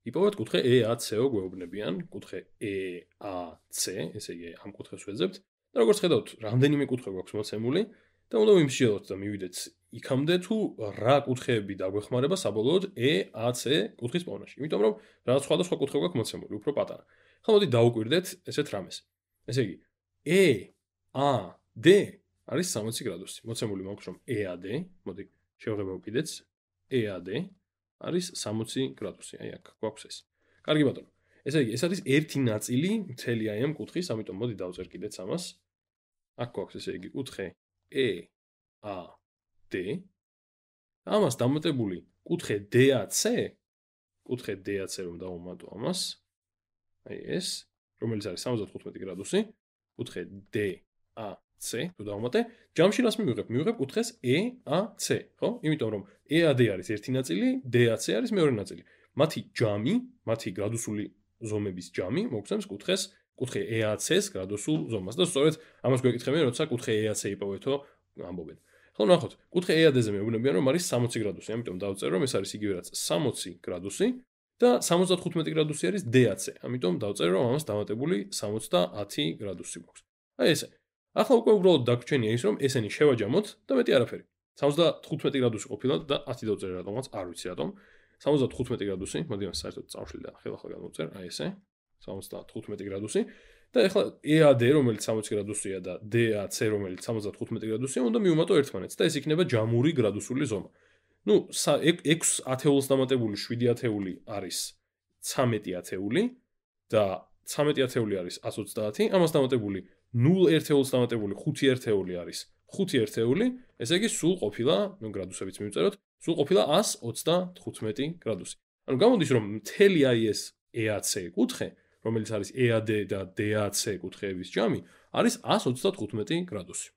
იპოვეთ კუთხე EAC-ო გვეუბნებიან, კუთხე EAC, ესე იგი ამ კუთხეს ვეძებთ და როგორც ხედავთ, რამდენიმე კუთხე გვაქვს მოცემული და უნდა ვიმსჯელოთ და მივიდეთ იქამდე თუ რა კუთხეები დაგვეხმარება საბოლოოდ EAC კუთხის პოვნაში. იმიტომ რომ რაღაც სხვადასხვა კუთხე გვაქვს მოცემული, უფრო პატარა. ხა მოდი დავუკვირდეთ ესეთ რამეს. ესე იგი EAD არის 60 გრადუსი. მოცემული მაქვს რომ EAD, მოდი შევღებავ კიდეც EAD არის 60 გრადუსი. აი აქ გვაქვს ეს. კარგი ბატონო. ესე იგი, ეს არის ერთი ნაწილი მთელი აი ამ კუთხის, ამიტომ მოდი დავწერ კიდეც ამას. აქ გვაქვს ესე იგი კუთხე EAD. ამას დამატებული კუთხე DAC, კუთხე DAC რომ დავუმატო ამას. აი ეს, რომელიც არის 75 გრადუსი, კუთხე DAC, თუ დავუმატე, ჯამში რას მივიღებ? მივიღებ კუთხეს EAC, ხო? იმიტომ რომ EAD არის ერთი ნაწილი, DAC არის მეორე ნაწილი. მათი ჯამი, მათი გრადუსული ზომების ჯამი მოგცემს კუთხე EAC-ს გრადუსულ ზომას და სწორედ ამას გვეკითხებიან, როცა კუთხე EAC იპოვეთო ამბობენ. ხო, ნახოთ, კუთხე EAD-ზე მეუბნებიან, რომ არის 60 გრადუსი, ამიტომ დავწერ, რომ ეს არის იგივე რაც 60 გრადუსი და 75 გრადუსი არის DAC. ამიტომ დავწერ, რომ ამას დამატებული 70 გრადუსი გვაქვს. აი ესე. ახლა უკვე უბრალოდ დაგვრჩენია ის, რომ ესენი შევაჯამოთ და მეტი არაფერი. 75 გრადუსი ყოფილა და 10 დავწერე რატომაც, არ ვიცი რატომ. 75 გრადუსი, მოდი მას საერთოდ წავშლი და ხელახლა გამოვწერ, აი ესე. 75 გრადუსი და ახლა EAD რომელიც 60 გრადუსია და DAC რომელიც 75 გრადუსია, უნდა მივუმატო ერთმანეთს და ეს იქნება ჯამური გრადუსული ზომა. ნუ 6 ათეულს დამატებული 7 ათეული არის 13 ათეული და 13 ათეული არის 130, ამას დამატებული 0 ერთეულს დამატებული 5 ერთეული არის 5 ერთეული, ესე იგი სულ ყოფილა, ნუ გრადუსებიც მივწეროთ, სულ ყოფილა 195 გრადუსი. ანუ გამოდის რომ მთელი აი ეს EAC კუთხე, რომელიც არის EAD და DAC კუთხეების ჯამი, არის 195 გრადუსი.